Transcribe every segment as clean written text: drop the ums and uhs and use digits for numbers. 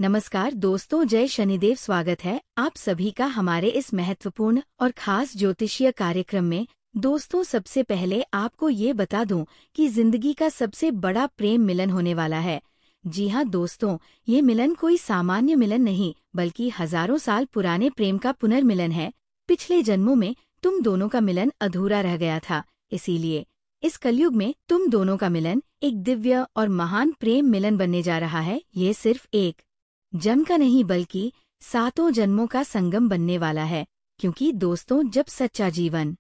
नमस्कार दोस्तों, जय शनिदेव। स्वागत है आप सभी का हमारे इस महत्वपूर्ण और खास ज्योतिषीय कार्यक्रम में। दोस्तों, सबसे पहले आपको ये बता दूं कि जिंदगी का सबसे बड़ा प्रेम मिलन होने वाला है। जी हाँ दोस्तों, ये मिलन कोई सामान्य मिलन नहीं बल्कि हजारों साल पुराने प्रेम का पुनर्मिलन है। पिछले जन्मों में तुम दोनों का मिलन अधूरा रह गया था, इसीलिए इस कलयुग में तुम दोनों का मिलन एक दिव्य और महान प्रेम मिलन बनने जा रहा है। ये सिर्फ एक जन्म का नहीं बल्कि सातों जन्मों का संगम बनने वाला है। क्योंकि दोस्तों, जब सच्चा जीवन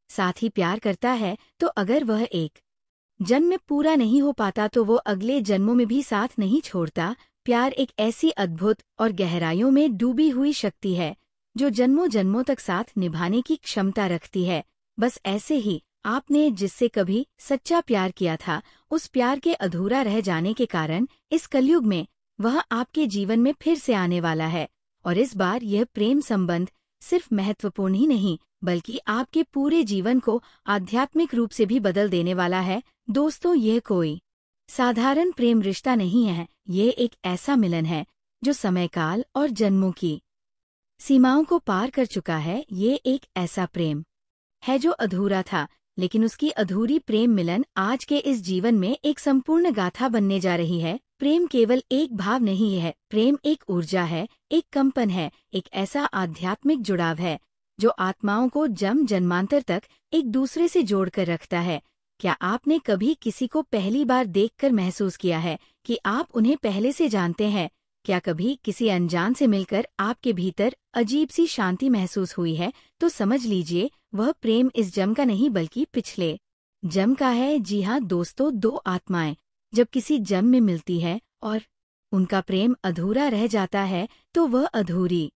साथी प्यार करता है तो अगर वह एक जन्म में पूरा नहीं हो पाता तो वो अगले जन्मों में भी साथ नहीं छोड़ता। प्यार एक ऐसी अद्भुत और गहराइयों में डूबी हुई शक्ति है जो जन्मों जन्मों तक साथ निभाने की क्षमता रखती है। बस ऐसे ही आपने जिससे कभी सच्चा प्यार किया था, उस प्यार के अधूरा रह जाने के कारण इस कलयुग में वह आपके जीवन में फिर से आने वाला है। और इस बार यह प्रेम संबंध सिर्फ महत्वपूर्ण ही नहीं बल्कि आपके पूरे जीवन को आध्यात्मिक रूप से भी बदल देने वाला है। दोस्तों, यह कोई साधारण प्रेम रिश्ता नहीं है, ये एक ऐसा मिलन है जो समय काल और जन्मों की सीमाओं को पार कर चुका है। ये एक ऐसा प्रेम है जो अधूरा था, लेकिन उसकी अधूरी प्रेम मिलन आज के इस जीवन में एक संपूर्ण गाथा बनने जा रही है। प्रेम केवल एक भाव नहीं है, प्रेम एक ऊर्जा है, एक कंपन है, एक ऐसा आध्यात्मिक जुड़ाव है जो आत्माओं को जन्म जन्मांतर तक एक दूसरे से जोड़कर रखता है। क्या आपने कभी किसी को पहली बार देखकर महसूस किया है कि आप उन्हें पहले से जानते हैं? क्या कभी किसी अनजान से मिलकर आपके भीतर अजीब सी शांति महसूस हुई है? तो समझ लीजिए वह प्रेम इस जन्म का नहीं बल्कि पिछले जन्म का है। जी हाँ दोस्तों, दो आत्माएं जब किसी जन्म में मिलती है और उनका प्रेम अधूरा रह जाता है तो वह अधूरी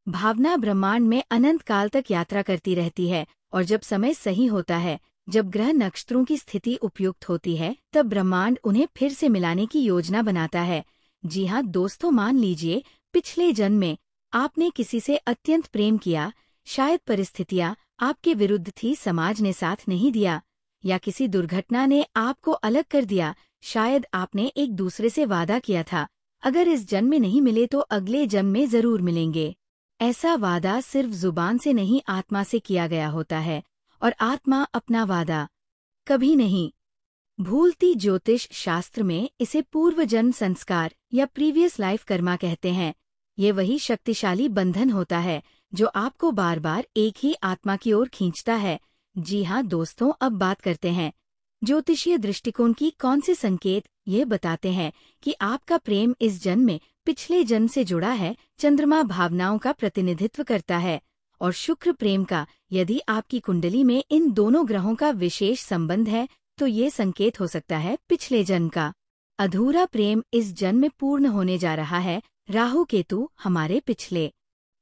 भावना ब्रह्मांड में अनंत काल तक यात्रा करती रहती है। और जब समय सही होता है, जब ग्रह नक्षत्रों की स्थिति उपयुक्त होती है, तब ब्रह्मांड उन्हें फिर से मिलाने की योजना बनाता है। जी हाँ दोस्तों, मान लीजिए पिछले जन्म में आपने किसी से अत्यंत प्रेम किया। शायद परिस्थितियाँ आपके विरुद्ध थी, समाज ने साथ नहीं दिया, या किसी दुर्घटना ने आपको अलग कर दिया। शायद आपने एक दूसरे से वादा किया था, अगर इस जन्म में नहीं मिले तो अगले जन्म में जरूर मिलेंगे। ऐसा वादा सिर्फ जुबान से नहीं, आत्मा से किया गया होता है, और आत्मा अपना वादा कभी नहीं भूलती। ज्योतिष शास्त्र में इसे पूर्व जन्म संस्कार या प्रीवियस लाइफ कर्मा कहते हैं। ये वही शक्तिशाली बंधन होता है जो आपको बार बार एक ही आत्मा की ओर खींचता है। जी हाँ दोस्तों, अब बात करते हैं ज्योतिषीय दृष्टिकोण की। कौन से संकेत ये बताते हैं कि आपका प्रेम इस जन्म में पिछले जन्म से जुड़ा है? चंद्रमा भावनाओं का प्रतिनिधित्व करता है और शुक्र प्रेम का। यदि आपकी कुंडली में इन दोनों ग्रहों का विशेष संबंध है तो ये संकेत हो सकता है पिछले जन्म का अधूरा प्रेम इस जन्म में पूर्ण होने जा रहा है। राहु केतु हमारे पिछले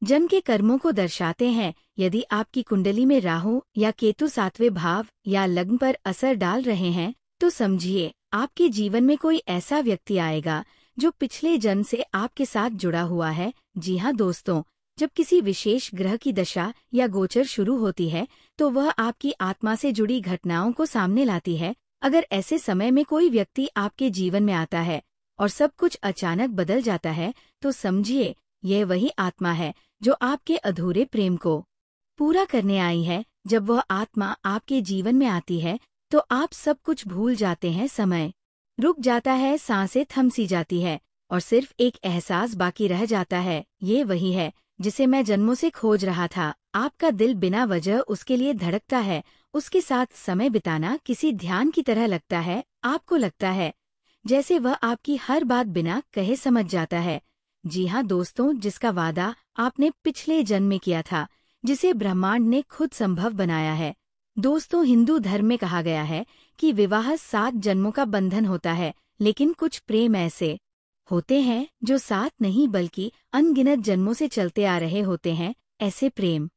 जन्म के कर्मों को दर्शाते हैं। यदि आपकी कुंडली में राहु या केतु सातवें भाव या लग्न पर असर डाल रहे हैं तो समझिए आपके जीवन में कोई ऐसा व्यक्ति आएगा जो पिछले जन्म से आपके साथ जुड़ा हुआ है। जी हाँ दोस्तों, जब किसी विशेष ग्रह की दशा या गोचर शुरू होती है तो वह आपकी आत्मा से जुड़ी घटनाओं को सामने लाती है। अगर ऐसे समय में कोई व्यक्ति आपके जीवन में आता है और सब कुछ अचानक बदल जाता है तो समझिए यह वही आत्मा है जो आपके अधूरे प्रेम को पूरा करने आई है। जब वह आत्मा आपके जीवन में आती है तो आप सब कुछ भूल जाते हैं, समय रुक जाता है, सांसें थम सी जाती है और सिर्फ एक एहसास बाकी रह जाता है। ये वही है जिसे मैं जन्मों से खोज रहा था। आपका दिल बिना वजह उसके लिए धड़कता है। उसके साथ समय बिताना किसी ध्यान की तरह लगता है। आपको लगता है जैसे वह आपकी हर बात बिना कहे समझ जाता है। जी हाँ दोस्तों, जिसका वादा आपने पिछले जन्म में किया था, जिसे ब्रह्मांड ने खुद संभव बनाया है। दोस्तों, हिंदू धर्म में कहा गया है कि विवाह 7 जन्मों का बंधन होता है, लेकिन कुछ प्रेम ऐसे होते हैं जो 7 नहीं बल्कि अनगिनत जन्मों से चलते आ रहे होते हैं। ऐसे प्रेम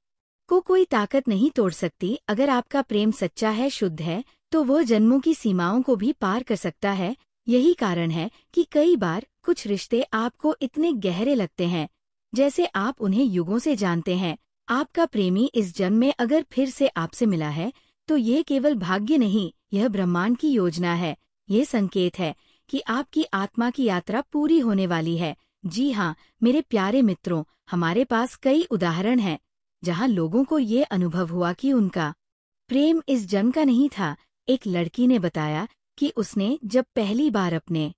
को कोई ताकत नहीं तोड़ सकती। अगर आपका प्रेम सच्चा है, शुद्ध है, तो वह जन्मों की सीमाओं को भी पार कर सकता है। यही कारण है कि कई बार कुछ रिश्ते आपको इतने गहरे लगते हैं जैसे आप उन्हें युगों से जानते हैं। आपका प्रेमी इस जन्म में अगर फिर से आपसे मिला है तो ये केवल भाग्य नहीं, यह ब्रह्मांड की योजना है। ये संकेत है कि आपकी आत्मा की यात्रा पूरी होने वाली है। जी हाँ, मेरे प्यारे मित्रों, हमारे पास कई उदाहरण हैं जहाँ लोगों को ये अनुभव हुआ कि उनका प्रेम इस जन्म का नहीं था। एक लड़की ने बताया कि उसने जब पहली बार अपने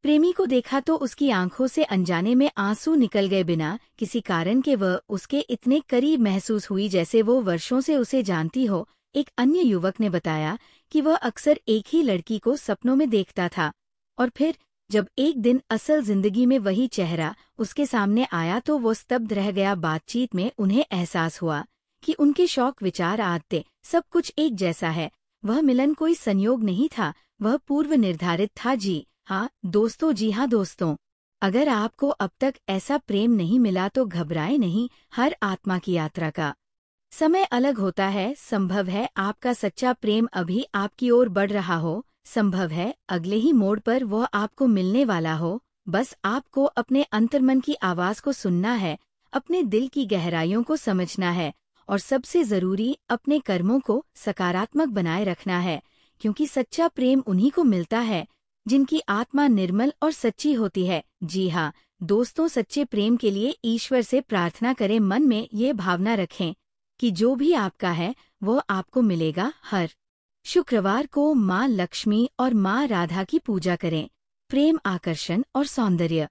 प्रेमी को देखा तो उसकी आंखों से अनजाने में आंसू निकल गए, बिना किसी कारण के वह उसके इतने करीब महसूस हुई जैसे वो वर्षों से उसे जानती हो। एक अन्य युवक ने बताया कि वह अक्सर एक ही लड़की को सपनों में देखता था, और फिर जब एक दिन असल जिंदगी में वही चेहरा उसके सामने आया तो वो स्तब्ध रह गया। बातचीत में उन्हें एहसास हुआ कि उनके शौक, विचार, आदतें सब कुछ एक जैसा है। वह मिलन कोई संयोग नहीं था, वह पूर्व निर्धारित था। जी हाँ दोस्तों, जी हाँ दोस्तों, अगर आपको अब तक ऐसा प्रेम नहीं मिला तो घबराएं नहीं। हर आत्मा की यात्रा का समय अलग होता है। संभव है आपका सच्चा प्रेम अभी आपकी ओर बढ़ रहा हो, संभव है अगले ही मोड़ पर वह आपको मिलने वाला हो। बस आपको अपने अंतर्मन की आवाज को सुनना है, अपने दिल की गहराइयों को समझना है, और सबसे जरूरी अपने कर्मों को सकारात्मक बनाए रखना है, क्योंकि सच्चा प्रेम उन्हीं को मिलता है जिनकी आत्मा निर्मल और सच्ची होती है। जी हाँ दोस्तों, सच्चे प्रेम के लिए ईश्वर से प्रार्थना करें, मन में ये भावना रखें कि जो भी आपका है वो आपको मिलेगा। हर शुक्रवार को माँ लक्ष्मी और माँ राधा की पूजा करें। प्रेम, आकर्षण और सौंदर्य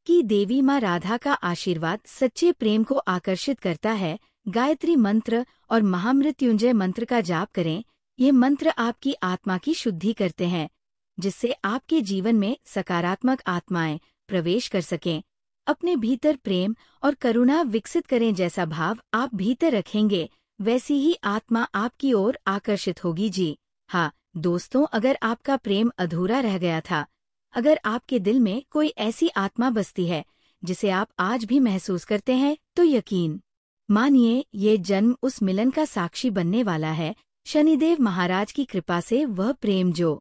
की देवी माँ राधा का आशीर्वाद सच्चे प्रेम को आकर्षित करता है। गायत्री मंत्र और महामृत्युंजय मंत्र का जाप करें। ये मंत्र आपकी आत्मा की शुद्धि करते हैं, जिससे आपके जीवन में सकारात्मक आत्माएं प्रवेश कर सकें। अपने भीतर प्रेम और करुणा विकसित करें। जैसा भाव आप भीतर रखेंगे वैसी ही आत्मा आपकी ओर आकर्षित होगी। जी हाँ दोस्तों, अगर आपका प्रेम अधूरा रह गया था, अगर आपके दिल में कोई ऐसी आत्मा बसती है जिसे आप आज भी महसूस करते हैं, तो यकीन मानिए ये जन्म उस मिलन का साक्षी बनने वाला है। शनिदेव महाराज की कृपा से वह प्रेम जो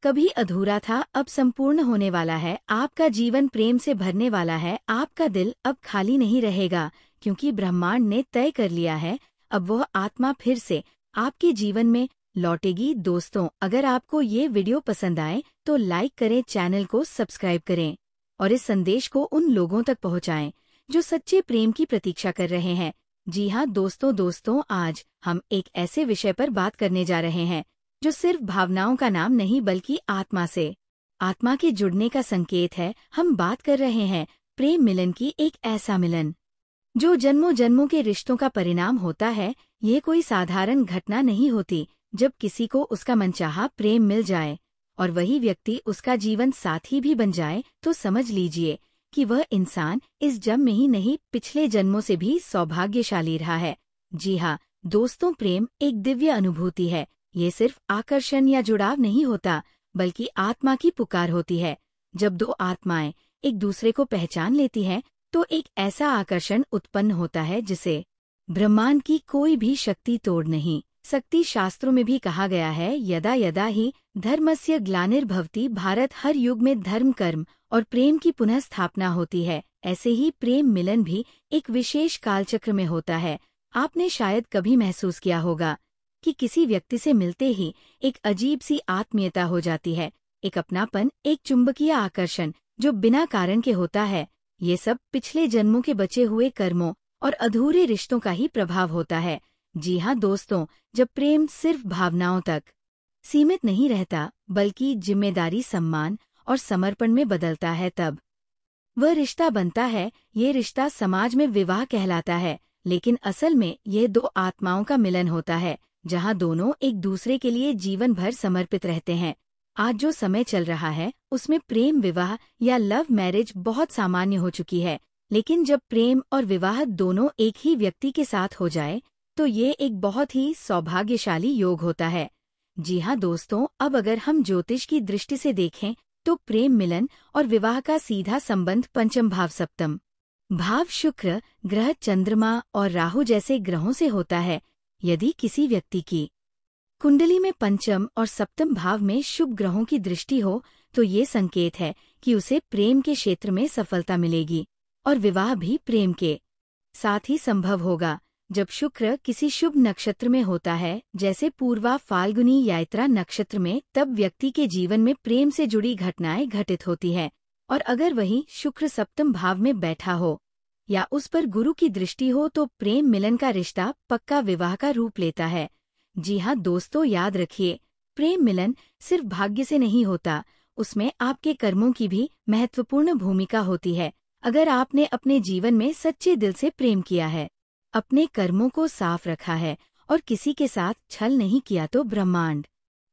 कभी अधूरा था अब संपूर्ण होने वाला है। आपका जीवन प्रेम से भरने वाला है। आपका दिल अब खाली नहीं रहेगा, क्योंकि ब्रह्मांड ने तय कर लिया है अब वह आत्मा फिर से आपके जीवन में लौटेगी। दोस्तों, अगर आपको ये वीडियो पसंद आए तो लाइक करें, चैनल को सब्सक्राइब करें और इस संदेश को उन लोगों तक पहुंचाएं जो सच्चे प्रेम की प्रतीक्षा कर रहे हैं। जी हाँ दोस्तों, आज हम एक ऐसे विषय पर बात करने जा रहे हैं जो सिर्फ भावनाओं का नाम नहीं बल्कि आत्मा से आत्मा के जुड़ने का संकेत है। हम बात कर रहे हैं प्रेम मिलन की, एक ऐसा मिलन जो जन्मों जन्मों के रिश्तों का परिणाम होता है। ये कोई साधारण घटना नहीं होती। जब किसी को उसका मनचाहा प्रेम मिल जाए और वही व्यक्ति उसका जीवन साथी भी बन जाए, तो समझ लीजिए कि वह इंसान इस जन्म में ही नहीं पिछले जन्मों से भी सौभाग्यशाली रहा है। जी हाँ दोस्तों, प्रेम एक दिव्य अनुभूति है। ये सिर्फ आकर्षण या जुड़ाव नहीं होता, बल्कि आत्मा की पुकार होती है। जब दो आत्माएं एक दूसरे को पहचान लेती हैं, तो एक ऐसा आकर्षण उत्पन्न होता है जिसे ब्रह्मांड की कोई भी शक्ति तोड़ नहीं सकती। शास्त्रों में भी कहा गया है, यदा यदा ही धर्मस्य ग्लानिर्भवति भारत, हर युग में धर्म, कर्म और प्रेम की पुनः स्थापना होती है। ऐसे ही प्रेम मिलन भी एक विशेष कालचक्र में होता है। आपने शायद कभी महसूस किया होगा कि किसी व्यक्ति से मिलते ही एक अजीब सी आत्मीयता हो जाती है, एक अपनापन, एक चुंबकीय आकर्षण जो बिना कारण के होता है। ये सब पिछले जन्मों के बचे हुए कर्मों और अधूरे रिश्तों का ही प्रभाव होता है। जी हाँ दोस्तों, जब प्रेम सिर्फ भावनाओं तक सीमित नहीं रहता बल्कि जिम्मेदारी, सम्मान और समर्पण में बदलता है, तब वह रिश्ता बनता है। ये रिश्ता समाज में विवाह कहलाता है, लेकिन असल में ये दो आत्माओं का मिलन होता है जहाँ दोनों एक दूसरे के लिए जीवन भर समर्पित रहते हैं। आज जो समय चल रहा है उसमें प्रेम विवाह या लव मैरिज बहुत सामान्य हो चुकी है, लेकिन जब प्रेम और विवाह दोनों एक ही व्यक्ति के साथ हो जाए तो ये एक बहुत ही सौभाग्यशाली योग होता है। जी हाँ दोस्तों, अब अगर हम ज्योतिष की दृष्टि से देखें तो प्रेम मिलन और विवाह का सीधा संबंध पंचम भाव, सप्तम भाव शुक्र ग्रह, चंद्रमा और राहु जैसे ग्रहों से होता है। यदि किसी व्यक्ति की कुंडली में पंचम और सप्तम भाव में शुभ ग्रहों की दृष्टि हो तो ये संकेत है कि उसे प्रेम के क्षेत्र में सफलता मिलेगी और विवाह भी प्रेम के साथ ही संभव होगा। जब शुक्र किसी शुभ नक्षत्र में होता है, जैसे पूर्वा, फाल्गुनी, यात्रा नक्षत्र में, तब व्यक्ति के जीवन में प्रेम से जुड़ी घटनाएं घटित होती हैं और अगर वही शुक्र सप्तम भाव में बैठा हो या उस पर गुरु की दृष्टि हो तो प्रेम मिलन का रिश्ता पक्का विवाह का रूप लेता है। जी हाँ दोस्तों, याद रखिए, प्रेम मिलन सिर्फ भाग्य से नहीं होता, उसमें आपके कर्मों की भी महत्वपूर्ण भूमिका होती है। अगर आपने अपने जीवन में सच्चे दिल से प्रेम किया है, अपने कर्मों को साफ रखा है और किसी के साथ छल नहीं किया तो ब्रह्मांड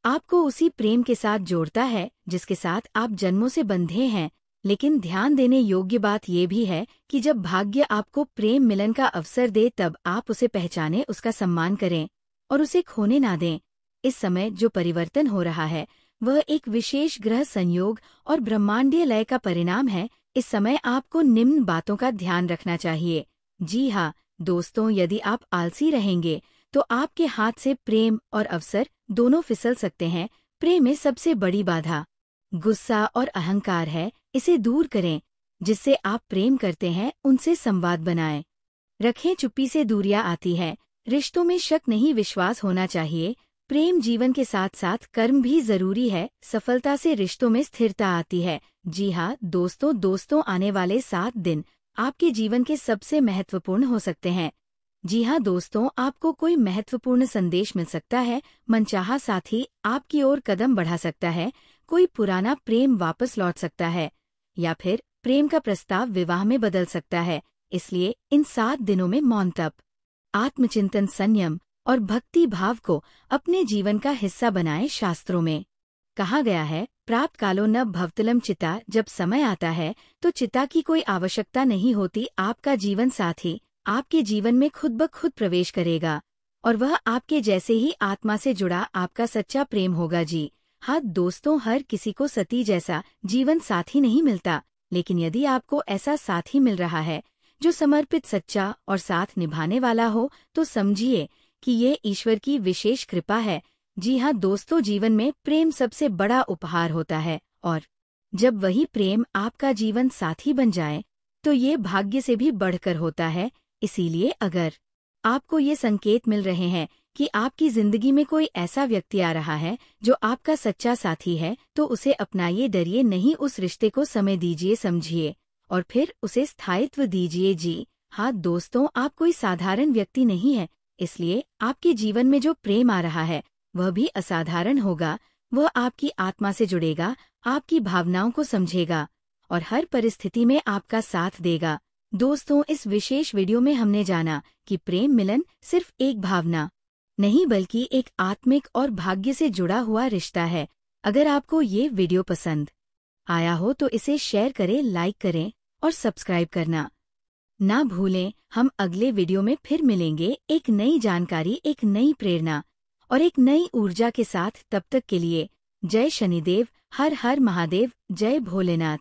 आपको उसी प्रेम के साथ जोड़ता है जिसके साथ आप जन्मों से बंधे हैं। लेकिन ध्यान देने योग्य बात यह भी है कि जब भाग्य आपको प्रेम मिलन का अवसर दे तब आप उसे पहचानें, उसका सम्मान करें और उसे खोने ना दें। इस समय जो परिवर्तन हो रहा है वह एक विशेष ग्रह संयोग और ब्रह्मांडीय लय का परिणाम है। इस समय आपको निम्न बातों का ध्यान रखना चाहिए। जी हाँ दोस्तों, यदि आप आलसी रहेंगे तो आपके हाथ से प्रेम और अवसर दोनों फिसल सकते हैं। प्रेम में सबसे बड़ी बाधा गुस्सा और अहंकार है, इसे दूर करें। जिससे आप प्रेम करते हैं उनसे संवाद बनाएं रखें, चुप्पी से दूरियां आती है। रिश्तों में शक नहीं, विश्वास होना चाहिए। प्रेम जीवन के साथ साथ कर्म भी जरूरी है, सफलता से रिश्तों में स्थिरता आती है। जी हाँ दोस्तों, आने वाले 7 दिन आपके जीवन के सबसे महत्वपूर्ण हो सकते हैं। जी हाँ दोस्तों, आपको कोई महत्वपूर्ण संदेश मिल सकता है, मनचाहा साथी आपकी ओर कदम बढ़ा सकता है, कोई पुराना प्रेम वापस लौट सकता है या फिर प्रेम का प्रस्ताव विवाह में बदल सकता है। इसलिए इन 7 दिनों में मौन तप, आत्मचिंतन, संयम और भक्ति भाव को अपने जीवन का हिस्सा बनाएं। शास्त्रों में कहा गया है, प्राप्त कालो न भवतलम चिता। जब समय आता है तो चिता की कोई आवश्यकता नहीं होती। आपका जीवन साथी आपके जीवन में खुद ब खुद प्रवेश करेगा और वह आपके जैसे ही आत्मा से जुड़ा आपका सच्चा प्रेम होगा। जी हाँ दोस्तों, हर किसी को सती जैसा जीवन साथी नहीं मिलता, लेकिन यदि आपको ऐसा साथी मिल रहा है जो समर्पित, सच्चा और साथ निभाने वाला हो तो समझिए कि ये ईश्वर की विशेष कृपा है। जी हाँ दोस्तों, जीवन में प्रेम सबसे बड़ा उपहार होता है और जब वही प्रेम आपका जीवन साथी बन जाए तो ये भाग्य से भी बढ़कर होता है। इसीलिए अगर आपको ये संकेत मिल रहे हैं कि आपकी जिंदगी में कोई ऐसा व्यक्ति आ रहा है जो आपका सच्चा साथी है तो उसे अपनाइए, डरिए नहीं, उस रिश्ते को समय दीजिए, समझिए और फिर उसे स्थायित्व दीजिए। जी हाँ दोस्तों, आप कोई साधारण व्यक्ति नहीं है, इसलिए आपके जीवन में जो प्रेम आ रहा है वह भी असाधारण होगा। वह आपकी आत्मा से जुड़ेगा, आपकी भावनाओं को समझेगा और हर परिस्थिति में आपका साथ देगा। दोस्तों, इस विशेष वीडियो में हमने जाना कि प्रेम मिलन सिर्फ एक भावना नहीं बल्कि एक आत्मिक और भाग्य से जुड़ा हुआ रिश्ता है। अगर आपको ये वीडियो पसंद आया हो तो इसे शेयर करें, लाइक करें और सब्सक्राइब करना ना भूलें। हम अगले वीडियो में फिर मिलेंगे, एक नई जानकारी, एक नई प्रेरणा और एक नई ऊर्जा के साथ। तब तक के लिए जय शनिदेव, हर हर महादेव, जय भोलेनाथ।